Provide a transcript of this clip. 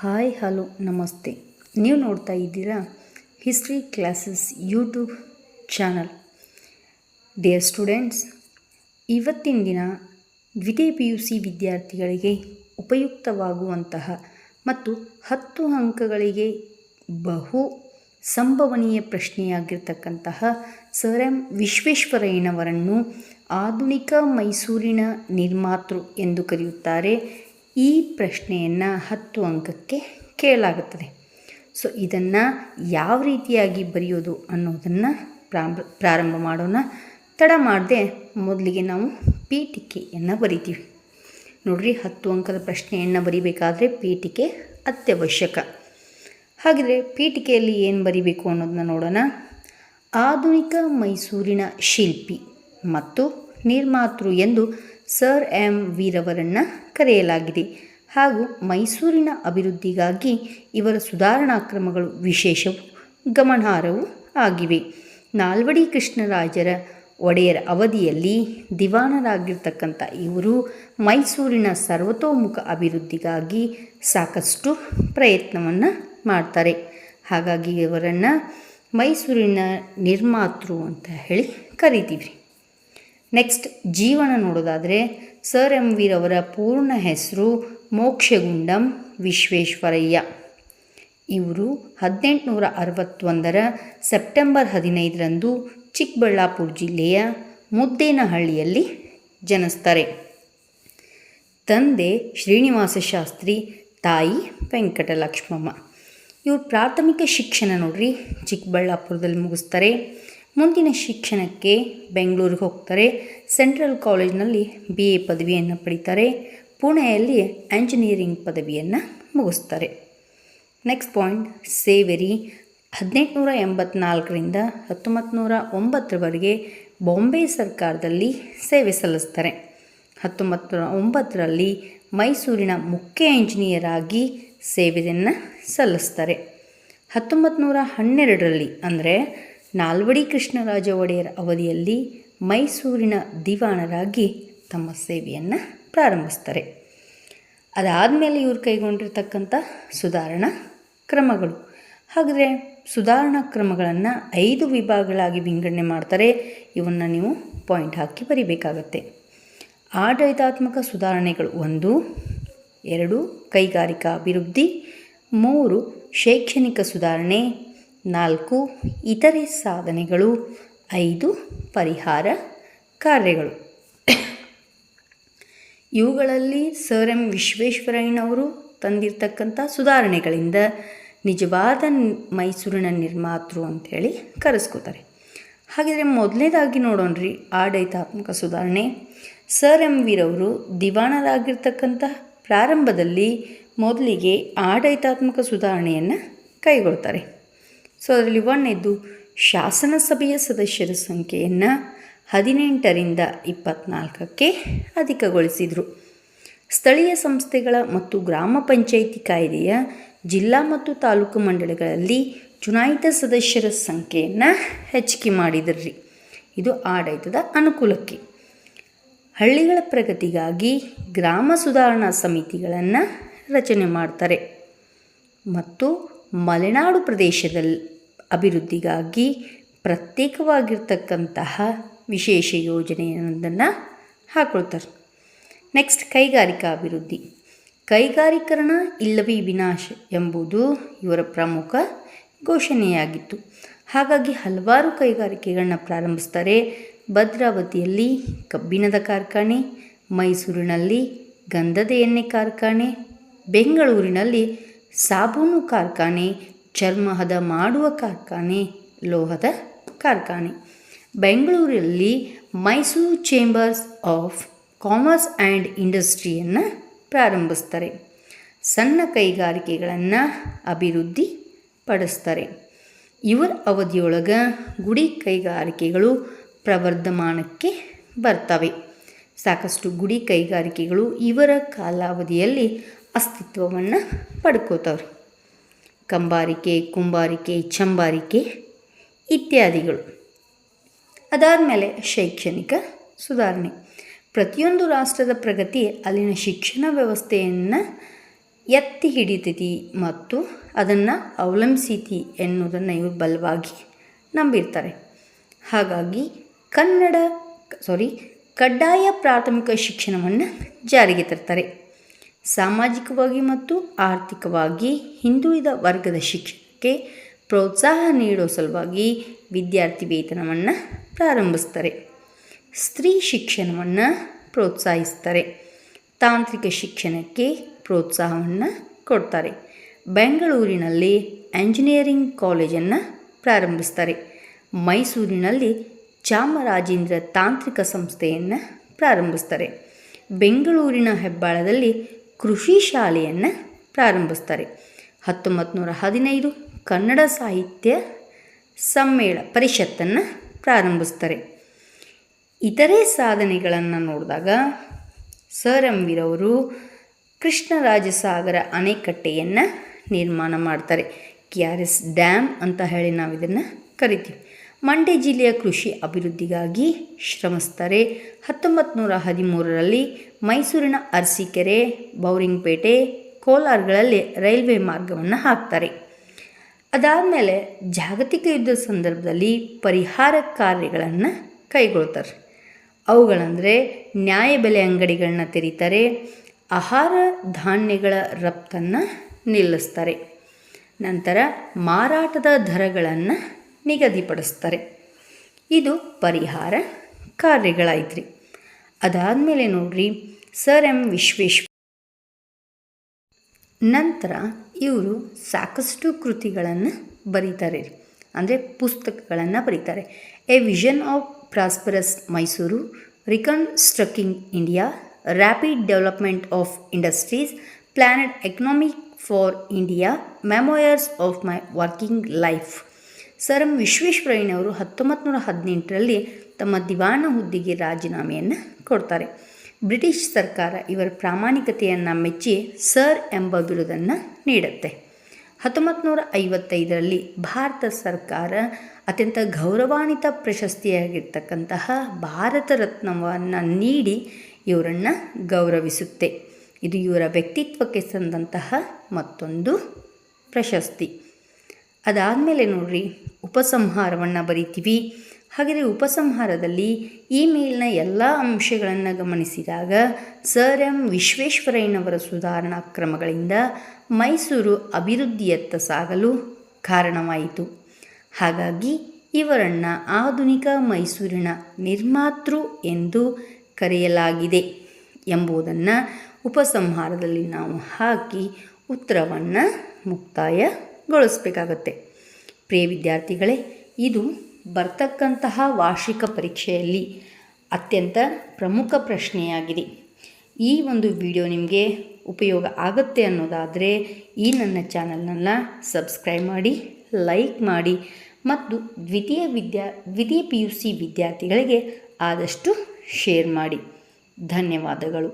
Hi hello ನಮಸ್ತೆ. ನೀವು ನೋಡ್ತಾ ಇದ್ದೀರಾ history classes YouTube channel. Dear students, ಇವತ್ತಿನ ದಿನ ದ್ವಿತೀಯ PUC ವಿದ್ಯಾರ್ಥಿಗಳಿಗೆ ಉಪಯುಕ್ತವಾಗುವಂತಹ ಮತ್ತು 10 ಅಂಕಗಳಿಗೆ ಬಹು ಸಂಭವನೀಯ ಪ್ರಶ್ನೆಯಾಗಿರ್ತಕ್ಕಂತಹ ಸರ್ ಎಂ ವಿಶ್ವೇಶ್ವರಯ್ಯನವರನ್ನು ಆಧುನಿಕ ಮೈಸೂರಿನ ನಿರ್ಮಾತೃ ಎಂದು ಕರೆಯುತ್ತಾರೆ. ಈ ಪ್ರಶ್ನೆಯನ್ನು 10 ಅಂಕಕ್ಕೆ ಕೇಳಲಾಗುತ್ತದೆ. ಸೊ ಇದನ್ನು ಯಾವ ರೀತಿಯಾಗಿ ಬರೆಯೋದು ಅನ್ನೋದನ್ನು ಪ್ರಾರಂಭ ಮಾಡೋಣ. ತಡ ಮಾಡದೆ ಮೊದಲಿಗೆ ನಾವು ಪೀಠಿಕೆಯನ್ನು ಬರಿತೀವಿ. ನೋಡ್ರಿ, 10 ಅಂಕದ ಪ್ರಶ್ನೆಯನ್ನು ಬರಿಬೇಕಾದ್ರೆ ಪೀಠಿಕೆ ಅತ್ಯವಶ್ಯಕ. ಹಾಗಿದ್ರೆ ಪೀಠಿಕೆಯಲ್ಲಿ ಏನು ಬರಿಬೇಕು ಅನ್ನೋದನ್ನ ನೋಡೋಣ. ಆಧುನಿಕ ಮೈಸೂರಿನ ಶಿಲ್ಪಿ ಮತ್ತು ನಿರ್ಮಾತೃ ಎಂದು ಸರ್ ಎಂ ವೀರವರನ್ನು ಕರೆಯಲಾಗಿದೆ ಹಾಗೂ ಮೈಸೂರಿನ ಅಭಿವೃದ್ಧಿಗಾಗಿ ಇವರ ಸುಧಾರಣಾ ಕ್ರಮಗಳು ವಿಶೇಷವೂ ಗಮನಾರ್ಹವೂ ಆಗಿವೆ. ನಾಲ್ವಡಿ ಕೃಷ್ಣರಾಜರ ಒಡೆಯರ ಅವಧಿಯಲ್ಲಿ ದಿವಾನರಾಗಿರ್ತಕ್ಕಂಥ ಇವರು ಮೈಸೂರಿನ ಸರ್ವತೋಮುಖ ಅಭಿವೃದ್ಧಿಗಾಗಿ ಸಾಕಷ್ಟು ಪ್ರಯತ್ನವನ್ನು ಮಾಡ್ತಾರೆ. ಹಾಗಾಗಿ ಇವರನ್ನು ಮೈಸೂರಿನ ನಿರ್ಮಾತೃ ಅಂತ ಹೇಳಿ ಕರಿತೀವಿ. ನೆಕ್ಸ್ಟ್ ಜೀವನ ನೋಡೋದಾದರೆ ಸರ್ ಎಂ ವೀರವರ ಪೂರ್ಣ ಹೆಸರು ಮೋಕ್ಷಗುಂಡಂ ವಿಶ್ವೇಶ್ವರಯ್ಯ. ಇವರು 1861 ಸೆಪ್ಟೆಂಬರ್ 15 ಚಿಕ್ಕಬಳ್ಳಾಪುರ ಜಿಲ್ಲೆಯ ಮುದ್ದೇನಹಳ್ಳಿಯಲ್ಲಿ ಜನಿಸ್ತಾರೆ. ತಂದೆ ಶ್ರೀನಿವಾಸ ಶಾಸ್ತ್ರಿ, ತಾಯಿ ವೆಂಕಟಲಕ್ಷ್ಮಮ್ಮ. ಇವರು ಪ್ರಾಥಮಿಕ ಶಿಕ್ಷಣ ನೋಡ್ರಿ ಚಿಕ್ಕಬಳ್ಳಾಪುರದಲ್ಲಿ ಮುಗಿಸ್ತಾರೆ. ಮುಂದಿನ ಶಿಕ್ಷಣಕ್ಕೆ ಬೆಂಗಳೂರಿಗೆ ಹೋಗ್ತಾರೆ. ಸೆಂಟ್ರಲ್ ಕಾಲೇಜಿನಲ್ಲಿ BA ಪದವಿಯನ್ನು ಪಡಿತಾರೆ. ಪುಣೆಯಲ್ಲಿ ಎಂಜಿನಿಯರಿಂಗ್ ಪದವಿಯನ್ನು ಮುಗಿಸ್ತಾರೆ. ನೆಕ್ಸ್ಟ್ ಪಾಯಿಂಟ್, ಸೇವೆರಿ 1884ರಿಂದ 1909ರವರೆಗೆ ಬಾಂಬೆ ಸರ್ಕಾರದಲ್ಲಿ ಸೇವೆ ಸಲ್ಲಿಸ್ತಾರೆ. 1909ರಲ್ಲಿ ಮೈಸೂರಿನ ಮುಖ್ಯ ಇಂಜಿನಿಯರ್ ಆಗಿ ಸೇವೆಯನ್ನು ಸಲ್ಲಿಸ್ತಾರೆ. 1912ರಲ್ಲಿ ಅಂದರೆ ನಾಲ್ವಡಿ ಕೃಷ್ಣರಾಜ ಒಡೆಯರ ಅವಧಿಯಲ್ಲಿ ಮೈಸೂರಿನ ದಿವಾನರಾಗಿ ತಮ್ಮ ಸೇವೆಯನ್ನು ಪ್ರಾರಂಭಿಸ್ತಾರೆ. ಅದಾದಮೇಲೆ ಇವರು ಕೈಗೊಂಡಿರ್ತಕ್ಕಂಥ ಸುಧಾರಣಾ ಕ್ರಮಗಳು. ಹಾಗಾದರೆ ಸುಧಾರಣಾ ಕ್ರಮಗಳನ್ನು 5 ವಿಭಾಗಗಳಾಗಿ ವಿಂಗಡಣೆ ಮಾಡ್ತಾರೆ. ಇವನ್ನು ನೀವು ಪಾಯಿಂಟ್ ಹಾಕಿ ಬರಿಬೇಕಾಗತ್ತೆ. ಆಡಳಿತಾತ್ಮಕ ಸುಧಾರಣೆಗಳು 1, 2 ಕೈಗಾರಿಕಾ ಅಭಿವೃದ್ಧಿ, 3 ಶೈಕ್ಷಣಿಕ ಸುಧಾರಣೆ, 4 ಇತರೆ ಸಾಧನೆಗಳು, 5 ಪರಿಹಾರ ಕಾರ್ಯಗಳು. ಇವುಗಳಲ್ಲಿ ಸರ್ ಎಂ ವಿಶ್ವೇಶ್ವರಯ್ಯನವರು ತಂದಿರತಕ್ಕಂಥ ಸುಧಾರಣೆಗಳಿಂದ ನಿಜವಾದ ಮೈಸೂರಿನ ನಿರ್ಮಾತೃ ಅಂಥೇಳಿ ಕರೆಸ್ಕೋತಾರೆ. ಹಾಗಿದ್ರೆ ಮೊದಲನೇದಾಗಿ ನೋಡೋಣ್ರಿ, ಆಡಳಿತಾತ್ಮಕ ಸುಧಾರಣೆ. ಸರ್ ಎಂ ವೀರವರು ದಿವಾನರಾಗಿರ್ತಕ್ಕಂಥ ಪ್ರಾರಂಭದಲ್ಲಿ ಮೊದಲಿಗೆ ಆಡಳಿತಾತ್ಮಕ ಸುಧಾರಣೆಯನ್ನು ಕೈಗೊಳ್ತಾರೆ. ಸೊ ಅದರಲ್ಲಿ 1ನೇದು ಶಾಸನ ಸಭೆಯ ಸದಸ್ಯರ ಸಂಖ್ಯೆಯನ್ನು 18ರಿಂದ 24ಕ್ಕೆ ಅಧಿಕಗೊಳಿಸಿದರು. ಸ್ಥಳೀಯ ಸಂಸ್ಥೆಗಳ ಮತ್ತು ಗ್ರಾಮ ಪಂಚಾಯಿತಿ ಕಾಯ್ದೆಯ ಜಿಲ್ಲಾ ಮತ್ತು ತಾಲೂಕು ಮಂಡಳಿಗಳಲ್ಲಿ ಚುನಾಯಿತ ಸದಸ್ಯರ ಸಂಖ್ಯೆಯನ್ನು ಹೆಚ್ಚಿಗೆ ಮಾಡಿದ್ರಿ. ಇದು ಆಡಳಿತದ ಅನುಕೂಲಕ್ಕೆ. ಹಳ್ಳಿಗಳ ಪ್ರಗತಿಗಾಗಿ ಗ್ರಾಮ ಸುಧಾರಣಾ ಸಮಿತಿಗಳನ್ನು ರಚನೆ ಮಾಡ್ತಾರೆ ಮತ್ತು ಮಲೆನಾಡು ಪ್ರದೇಶದಲ್ಲಿ ಅಭಿವೃದ್ಧಿಗಾಗಿ ಪ್ರತ್ಯೇಕವಾಗಿರ್ತಕ್ಕಂತಹ ವಿಶೇಷ ಯೋಜನೆಯೊಂದನ್ನು ಹಾಕೊಳ್ತಾರೆ. ನೆಕ್ಸ್ಟ್ ಕೈಗಾರಿಕಾ ಅಭಿವೃದ್ಧಿ. ಕೈಗಾರೀಕರಣ ಇಲ್ಲವೇ ವಿನಾಶ ಎಂಬುದು ಇವರ ಪ್ರಮುಖ ಘೋಷಣೆಯಾಗಿತ್ತು. ಹಾಗಾಗಿ ಹಲವಾರು ಕೈಗಾರಿಕೆಗಳನ್ನ ಪ್ರಾರಂಭಿಸ್ತಾರೆ. ಭದ್ರಾವತಿಯಲ್ಲಿ ಕಬ್ಬಿಣದ ಕಾರ್ಖಾನೆ, ಮೈಸೂರಿನಲ್ಲಿ ಗಂಧದ ಎಣ್ಣೆ ಕಾರ್ಖಾನೆ, ಬೆಂಗಳೂರಿನಲ್ಲಿ ಸಾಬೂನು ಕಾರ್ಖಾನೆ, ಚರ್ಮ ಹದ ಮಾಡುವ ಕಾರ್ಖಾನೆ, ಲೋಹದ ಕಾರ್ಖಾನೆ. ಬೆಂಗಳೂರಲ್ಲಿ Mysore chambers of commerce and ಇಂಡಸ್ಟ್ರಿಯನ್ನು ಪ್ರಾರಂಭಿಸ್ತಾರೆ. ಸಣ್ಣ ಕೈಗಾರಿಕೆಗಳನ್ನು ಅಭಿವೃದ್ಧಿ ಪಡಿಸ್ತಾರೆ. ಇವರ ಅವಧಿಯೊಳಗೆ ಗುಡಿ ಕೈಗಾರಿಕೆಗಳು ಪ್ರವರ್ಧಮಾನಕ್ಕೆ ಬರ್ತವೆ. ಸಾಕಷ್ಟು ಗುಡಿ ಕೈಗಾರಿಕೆಗಳು ಇವರ ಕಾಲಾವಧಿಯಲ್ಲಿ ಅಸ್ತಿತ್ವವನ್ನು ಪಡ್ಕೋತವ್ರೆ. ಕಂಬಾರಿಕೆ, ಕುಂಬಾರಿಕೆ, ಚಂಬಾರಿಕೆ ಇತ್ಯಾದಿಗಳು. ಅದಾದಮೇಲೆ ಶೈಕ್ಷಣಿಕ ಸುಧಾರಣೆ. ಪ್ರತಿಯೊಂದು ರಾಷ್ಟ್ರದ ಪ್ರಗತಿ ಅಲ್ಲಿನ ಶಿಕ್ಷಣ ವ್ಯವಸ್ಥೆಯನ್ನು ಎತ್ತಿ ಹಿಡಿತೈತಿ ಮತ್ತು ಅದನ್ನು ಅವಲಂಬಿಸೈತಿ ಎನ್ನುವುದನ್ನು ಇವರು ಬಲವಾಗಿ ನಂಬಿರ್ತಾರೆ. ಹಾಗಾಗಿ ಕಡ್ಡಾಯ ಪ್ರಾಥಮಿಕ ಶಿಕ್ಷಣವನ್ನು ಜಾರಿಗೆ ತರ್ತಾರೆ. ಸಾಮಾಜಿಕವಾಗಿ ಮತ್ತು ಆರ್ಥಿಕವಾಗಿ ಹಿಂದುಳಿದ ವರ್ಗದ ಶಿಕ್ಷಣಕ್ಕೆ ಪ್ರೋತ್ಸಾಹ ನೀಡೋ ಸಲುವಾಗಿ ವಿದ್ಯಾರ್ಥಿ ವೇತನವನ್ನು ಪ್ರಾರಂಭಿಸ್ತಾರೆ. ಸ್ತ್ರೀ ಶಿಕ್ಷಣವನ್ನು ಪ್ರೋತ್ಸಾಹಿಸ್ತಾರೆ. ತಾಂತ್ರಿಕ ಶಿಕ್ಷಣಕ್ಕೆ ಪ್ರೋತ್ಸಾಹವನ್ನು ಕೊಡ್ತಾರೆ. ಬೆಂಗಳೂರಿನಲ್ಲಿ ಎಂಜಿನಿಯರಿಂಗ್ ಕಾಲೇಜನ್ನು ಪ್ರಾರಂಭಿಸ್ತಾರೆ. ಮೈಸೂರಿನಲ್ಲಿ ಚಾಮರಾಜೇಂದ್ರ ತಾಂತ್ರಿಕ ಸಂಸ್ಥೆಯನ್ನು ಪ್ರಾರಂಭಿಸ್ತಾರೆ. ಬೆಂಗಳೂರಿನ ಹೆಬ್ಬಾಳದಲ್ಲಿ ಕೃಷಿ ಶಾಲೆಯನ್ನು ಪ್ರಾರಂಭಿಸ್ತಾರೆ. 1915 ಕನ್ನಡ ಸಾಹಿತ್ಯ ಪರಿಷತ್ತನ್ನು ಪ್ರಾರಂಭಿಸ್ತಾರೆ. ಇತರೆ ಸಾಧನೆಗಳನ್ನು ನೋಡಿದಾಗ ಸರ್ ಎಂ ವೀರವರು ಕೃಷ್ಣರಾಜಸಾಗರ ಅಣೆಕಟ್ಟೆಯನ್ನು ನಿರ್ಮಾಣ ಮಾಡ್ತಾರೆ. KRS ಡ್ಯಾಮ್ ಅಂತ ಹೇಳಿ ನಾವು ಇದನ್ನು ಕರಿತೀವಿ. ಮಂಡ್ಯ ಜಿಲ್ಲೆಯ ಕೃಷಿ ಅಭಿವೃದ್ಧಿಗಾಗಿ ಶ್ರಮಿಸ್ತಾರೆ. 1913ರಲ್ಲಿ ಮೈಸೂರಿನ ಅರಸೀಕೆರೆ, ಬೌರಿಂಗ್ಪೇಟೆ, ಕೋಲಾರಗಳಲ್ಲಿ ರೈಲ್ವೆ ಮಾರ್ಗವನ್ನು ಹಾಕ್ತಾರೆ. ಅದಾದಮೇಲೆ ಜಾಗತಿಕ ಯುದ್ಧದ ಸಂದರ್ಭದಲ್ಲಿ ಪರಿಹಾರ ಕಾರ್ಯಗಳನ್ನು ಕೈಗೊಳ್ತಾರೆ. ಅವುಗಳಂದರೆ ನ್ಯಾಯಬೆಲೆ ಅಂಗಡಿಗಳನ್ನ ತೆರೀತಾರೆ. ಆಹಾರ ಧಾನ್ಯಗಳ ರಫ್ತನ್ನು ನಿಲ್ಲಿಸ್ತಾರೆ. ನಂತರ ಮಾರಾಟದ ದರಗಳನ್ನು ನಿಗದಿಪಡಿಸ್ತಾರೆ. ಇದು ಪರಿಹಾರ ಕಾರ್ಯಗಳಾಯ್ತು. ಅದಾದಮೇಲೆ ನೋಡ್ರಿ ಸರ್ ಎಂ ವಿಶ್ವೇಶ್ವರ ನಂತರ ಇವರು ಸಾಕಷ್ಟು ಕೃತಿಗಳನ್ನು ಬರೀತಾರೆ, ಅಂದರೆ ಪುಸ್ತಕಗಳನ್ನು ಬರೀತಾರೆ. A vision of prosperous Mysore, reconstructing India, rapid development of industries, planned economic for India, memoirs of my working life. Sir M ವಿಶ್ವೇಶ್ವರಯ್ಯನವರು 1918ರಲ್ಲಿ ತಮ್ಮ ದಿವಾನ ಹುದ್ದೆಗೆ ರಾಜೀನಾಮೆಯನ್ನು ಕೊಡ್ತಾರೆ. ಬ್ರಿಟಿಷ್ ಸರ್ಕಾರ ಇವರ ಪ್ರಾಮಾಣಿಕತೆಯನ್ನು ಮೆಚ್ಚಿ ಸರ್ ಎಂಬ ಬಿರುದನ್ನು ನೀಡುತ್ತೆ. 1955ರಲ್ಲಿ ಭಾರತ ಸರ್ಕಾರ ಅತ್ಯಂತ ಗೌರವಾನ್ವಿತ ಪ್ರಶಸ್ತಿಯಾಗಿರ್ತಕ್ಕಂತಹ ಭಾರತ ರತ್ನವನ್ನು ನೀಡಿ ಇವರನ್ನು ಗೌರವಿಸುತ್ತೆ. ಇದು ಇವರ ವ್ಯಕ್ತಿತ್ವಕ್ಕೆ ಸಂದಂತಹ ಮತ್ತೊಂದು ಪ್ರಶಸ್ತಿ. ಅದಾದಮೇಲೆ ನೋಡ್ರಿ ಉಪಸಂಹಾರವನ್ನು ಬರಿತೀವಿ. ಹಾಗೆಯೇ ಉಪಸಂಹಾರದಲ್ಲಿ ಈ ಮೇಲಿನ ಎಲ್ಲ ಅಂಶಗಳನ್ನು ಗಮನಿಸಿದಾಗ ಸರ್ ಎಂ ವಿಶ್ವೇಶ್ವರಯ್ಯನವರ ಸುಧಾರಣಾ ಕ್ರಮಗಳಿಂದ ಮೈಸೂರು ಅಭಿವೃದ್ಧಿಯತ್ತ ಸಾಗಲು ಕಾರಣವಾಯಿತು. ಹಾಗಾಗಿ ಇವರನ್ನು ಆಧುನಿಕ ಮೈಸೂರಿನ ನಿರ್ಮಾತೃ ಎಂದು ಕರೆಯಲಾಗಿದೆ ಎಂಬುದನ್ನು ಉಪಸಂಹಾರದಲ್ಲಿ ನಾವು ಹಾಕಿ ಉತ್ತರವನ್ನು ಮುಕ್ತಾಯಗೊಳಿಸಬೇಕಾಗತ್ತೆ. ಪ್ರಿಯ ವಿದ್ಯಾರ್ಥಿಗಳೇ, ಇದು ಬರ್ತಕ್ಕಂತಹ ವಾರ್ಷಿಕ ಪರೀಕ್ಷೆಯಲ್ಲಿ ಅತ್ಯಂತ ಪ್ರಮುಖ ಪ್ರಶ್ನೆಯಾಗಿದೆ. ಈ ಒಂದು ವಿಡಿಯೋ ನಿಮಗೆ ಉಪಯೋಗ ಆಗುತ್ತೆ ಅನ್ನೋದಾದರೆ ಈ ನನ್ನ ಚಾನಲ್ನನ್ನು ಸಬ್ಸ್ಕ್ರೈಬ್ ಮಾಡಿ, ಲೈಕ್ ಮಾಡಿ ಮತ್ತು ದ್ವಿತೀಯ PUC ವಿದ್ಯಾರ್ಥಿಗಳಿಗೆ ಆದಷ್ಟು ಶೇರ್ ಮಾಡಿ. ಧನ್ಯವಾದಗಳು.